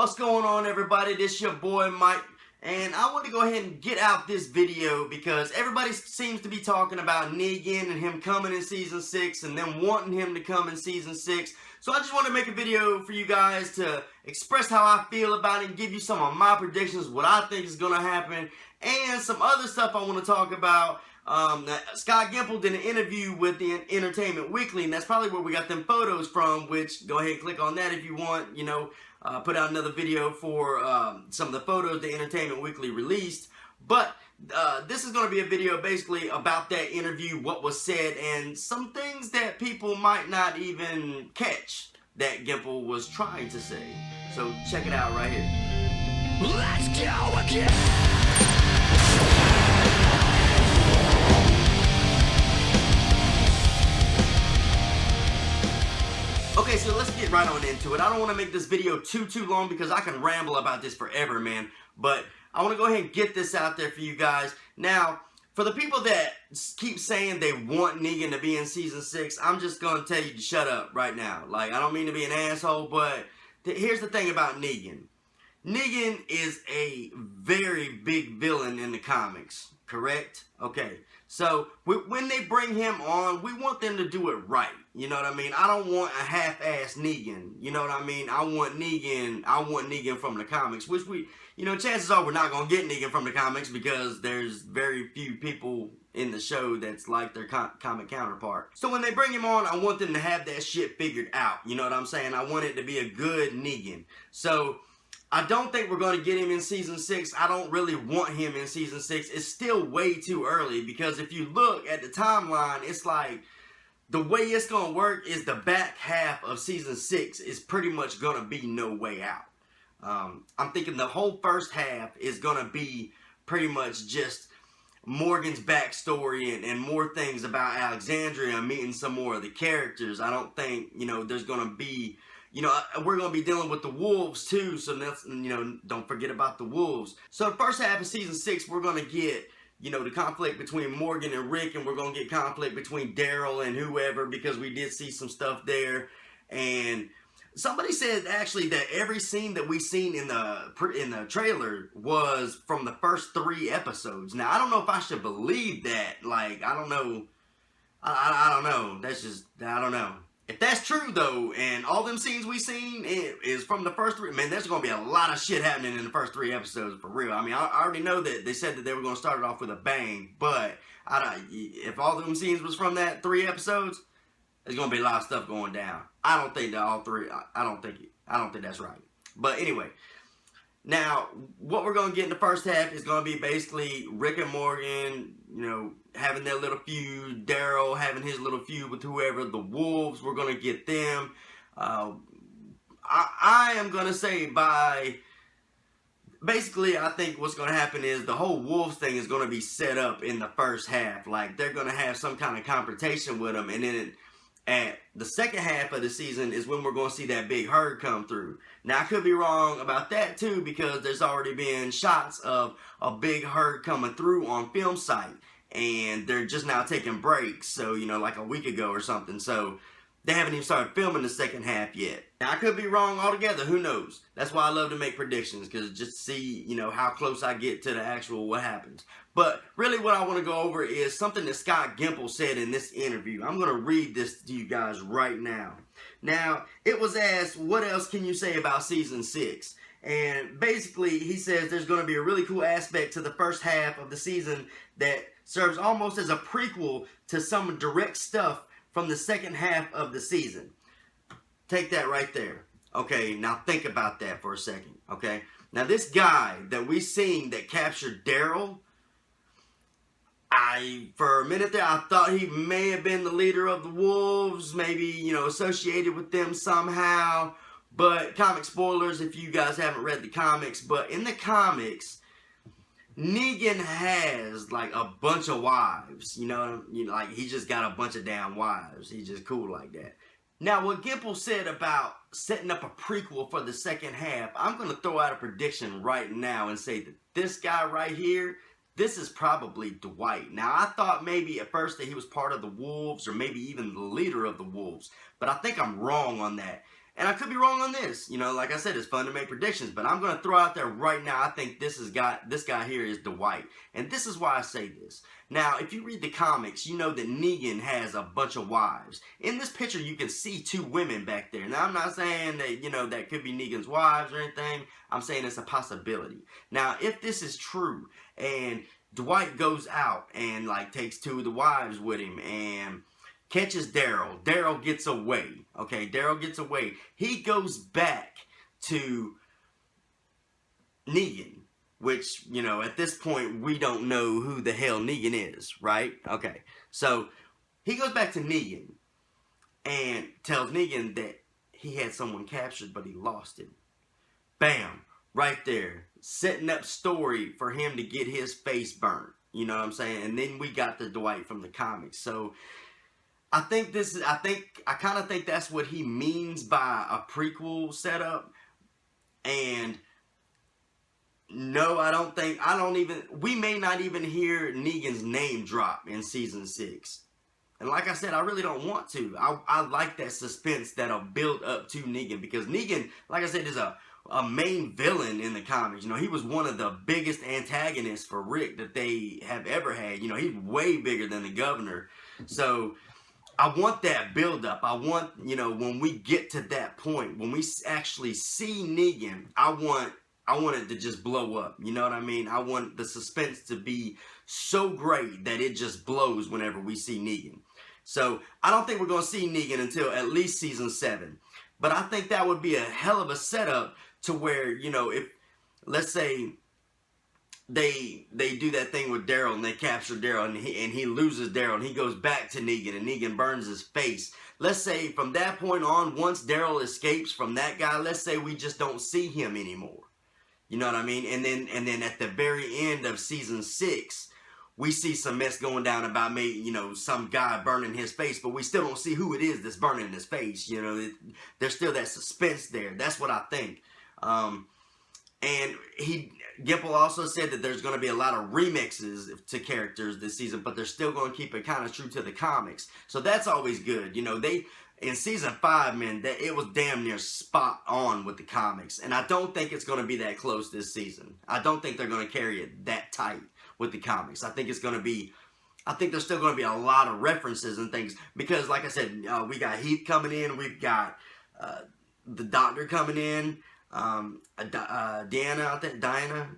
What's going on, everybody? This your boy Mike, and I want to go ahead and get out this video because everybody seems to be talking about Negan and him coming in season 6 and them wanting him to come in season 6. So I just want to make a video for you guys to express how I feel about it and give you some of my predictions, what I think is going to happen, and some other stuff I want to talk about. Scott Gimple did an interview with the Entertainment Weekly, and that's probably where we got them photos from, which go ahead and click on that if you want, put out another video for some of the photos the Entertainment Weekly released. But this is going to be a video basically about that interview, what was said, and some things that people might not even catch that Gimple was trying to say. So check it out right here. Let's go again! Okay, so let's get right on into it. I don't want to make this video too long because I can ramble about this forever, man. But I want to go ahead and get this out there for you guys. Now, for the people that keep saying they want Negan to be in season 6, I'm just going to tell you to shut up right now. Like, I don't mean to be an asshole, but here's the thing about Negan. Negan is a very big villain in the comics, correct? Okay, so when they bring him on, we want them to do it right. You know what I mean? I don't want a half-assed Negan. You know what I mean? I want Negan from the comics, which chances are we're not going to get Negan from the comics because there's very few people in the show that's like their comic counterpart. So when they bring him on, I want them to have that shit figured out. You know what I'm saying? I want it to be a good Negan. So I don't think we're going to get him in season 6. I don't really want him in season 6. It's still way too early because if you look at the timeline, it's like the way it's going to work is the back half of season 6 is pretty much going to be No Way Out. I'm thinking the whole first half is going to be pretty much just Morgan's backstory and more things about Alexandria and meeting some more of the characters. I don't think, there's going to be, we're going to be dealing with the wolves too, so that's, don't forget about the wolves. So the first half of season 6, we're going to get, the conflict between Morgan and Rick, and we're going to get conflict between Daryl and whoever because we did see some stuff there. And somebody said actually that every scene that we seen in the trailer was from the first 3 episodes. Now, I don't know if I should believe that. Like, I don't know. I don't know. That's just, I don't know. If that's true, though, and all them scenes we seen is from the first 3, man, there's going to be a lot of shit happening in the first 3 episodes, for real. I mean, I already know that they said that they were going to start it off with a bang, but if all them scenes was from that 3 episodes, there's going to be a lot of stuff going down. I don't think that all 3, I don't think that's right. But anyway, now, what we're going to get in the first half is going to be basically Rick and Morgan, having their little feud, Daryl having his little feud with whoever, the wolves, we're going to get them. I am going to say basically, I think what's going to happen is the whole wolves thing is going to be set up in the first half. Like, they're going to have some kind of confrontation with them, and then at the second half of the season is when we're going to see that big herd come through. Now, I could be wrong about that, too, because there's already been shots of a big herd coming through on film site, and they're just now taking breaks, so, like a week ago or something, so they haven't even started filming the second half yet. Now, I could be wrong altogether, who knows? That's why I love to make predictions, because just to see, how close I get to the actual what happens. But really what I want to go over is something that Scott Gimple said in this interview. I'm going to read this to you guys right now. Now, it was asked, what else can you say about season 6? And basically, he says there's going to be a really cool aspect to the first half of the season that serves almost as a prequel to some direct stuff from the second half of the season. Take that right there. Okay, now think about that for a second. Okay, now this guy that we seen that captured Daryl, for a minute there, I thought he may have been the leader of the wolves, maybe, associated with them somehow. But comic spoilers if you guys haven't read the comics. But in the comics, Negan has like a bunch of wives. Like he just got a bunch of damn wives. He's just cool like that. Now, what Gimple said about setting up a prequel for the second half, I'm going to throw out a prediction right now and say that this guy right here, this is probably Dwight. Now, I thought maybe at first that he was part of the Wolves or maybe even the leader of the Wolves, but I think I'm wrong on that. And I could be wrong on this. You know, like I said, it's fun to make predictions, but I'm going to throw out there right now, I think this guy here is Dwight. And this is why I say this. Now, if you read the comics, you know that Negan has a bunch of wives. In this picture, you can see 2 women back there. Now, I'm not saying that, you know, that could be Negan's wives or anything. I'm saying it's a possibility. Now, if this is true, and Dwight goes out and, like, takes 2 of the wives with him and catches Daryl. Daryl gets away. Okay, Daryl gets away. He goes back to Negan, which, you know, at this point, we don't know who the hell Negan is, right? Okay, so he goes back to Negan and tells Negan that he had someone captured, but he lost him. Bam, right there. Setting up story for him to get his face burnt. You know what I'm saying? And then we got the Dwight from the comics. So I think I kind of think that's what he means by a prequel setup. And no, we may not even hear Negan's name drop in season 6. And like I said, I really don't want to. I like that suspense that'll build up to Negan, because Negan, like I said, is a main villain in the comics. You know, he was one of the biggest antagonists for Rick that they have ever had. You know, he's way bigger than the governor. So I want that build up. I want, you know, when we get to that point, when we actually see Negan, I want it to just blow up. You know what I mean? I want the suspense to be so great that it just blows whenever we see Negan. So I don't think we're going to see Negan until at least season 7. But I think that would be a hell of a setup to where, you know, if, let's say, they do that thing with Daryl and they capture Daryl and he loses Daryl and he goes back to Negan and Negan burns his face. Let's say from that point on, once Daryl escapes from that guy, let's say we just don't see him anymore. You know what I mean? And then at the very end of season 6, we see some mess going down about maybe, you know, some guy burning his face, but we still don't see who it is that's burning his face. You know, there's still that suspense there. That's what I think. And Gimple also said that there's going to be a lot of remixes to characters this season, but they're still going to keep it kind of true to the comics. So that's always good. You know, in season 5, man, it was damn near spot on with the comics. And I don't think it's going to be that close this season. I don't think they're going to carry it that tight with the comics. I think there's still going to be a lot of references and things. Because, like I said, we got Heath coming in. We've got the Doctor coming in. Diana out there. Diana.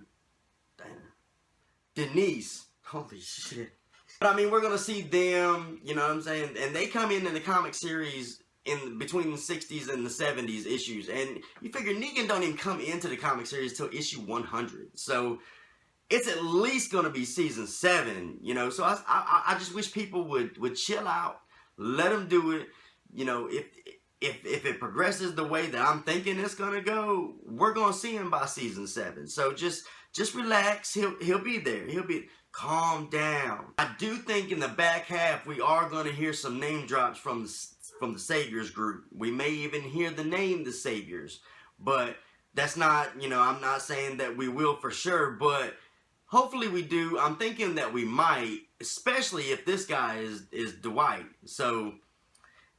Denise. Holy shit. But I mean, we're going to see them, you know what I'm saying? And they come in the comic series in between the 60s and the 70s issues. And you figure Negan don't even come into the comic series till issue 100. So it's at least going to be season 7, you know? So I just wish people would chill out, let them do it. You know, if it progresses the way that I'm thinking it's going to go, we're going to see him by season 7. So just relax. He'll be there. Calm down. I do think in the back half we are going to hear some name drops from the Saviors group. We may even hear the name the Saviors, but that's not, you know, I'm not saying that we will for sure, but hopefully we do. I'm thinking that we might, especially if this guy is Dwight. So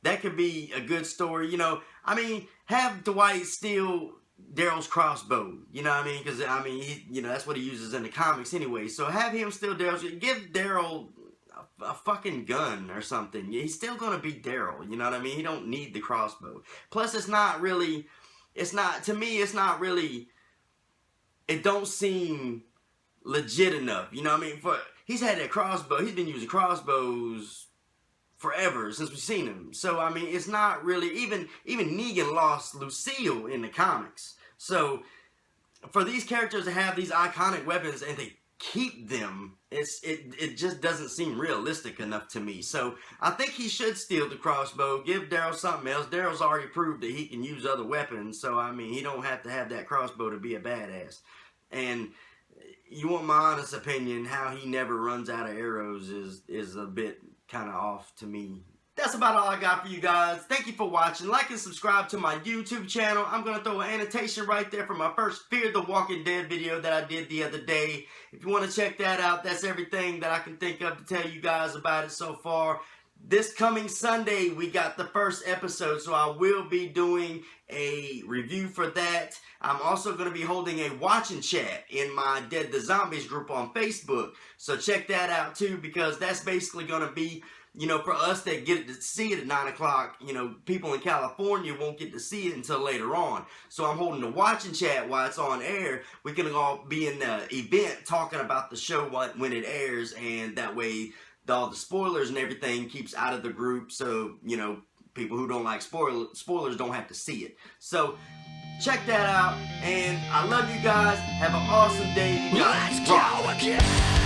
that could be a good story. You know, I mean, have Dwight steal Daryl's crossbow, you know what I mean? Because, I mean, you know, that's what he uses in the comics anyway. So have him steal Daryl's, give Daryl a fucking gun or something. He's still going to be Daryl, you know what I mean? He don't need the crossbow. Plus, to me, it's not really, it don't seem legit enough, you know what I mean? He's had that crossbow, he's been using crossbows forever since we've seen him. So, I mean, it's not really, even Negan lost Lucille in the comics. So, for these characters to have these iconic weapons and to keep them, it just doesn't seem realistic enough to me. So, I think he should steal the crossbow, give Daryl something else. Daryl's already proved that he can use other weapons, so, I mean, he don't have to have that crossbow to be a badass. And you want my honest opinion, how he never runs out of arrows is a bit kind of off to me. That's about all I got for you guys. Thank you for watching. Like and subscribe to my YouTube channel. I'm going to throw an annotation right there for my first Fear the Walking Dead video that I did the other day. If you want to check that out, that's everything that I can think of to tell you guys about it so far. this coming Sunday, we got the first episode, so I will be doing a review for that. I'm also going to be holding a watch and chat in my Dead to Zombies group on Facebook. So check that out too, because that's basically going to be, you know, for us that get to see it at 9 o'clock, you know, people in California won't get to see it until later on. So I'm holding a watch and chat while it's on air. We can all be in the event talking about the show when it airs, and that way all the spoilers and everything keeps out of the group, so, you know, people who don't like spoilers don't have to see it. So check that out, and I love you guys. Have an awesome day, you guys. Let's go again.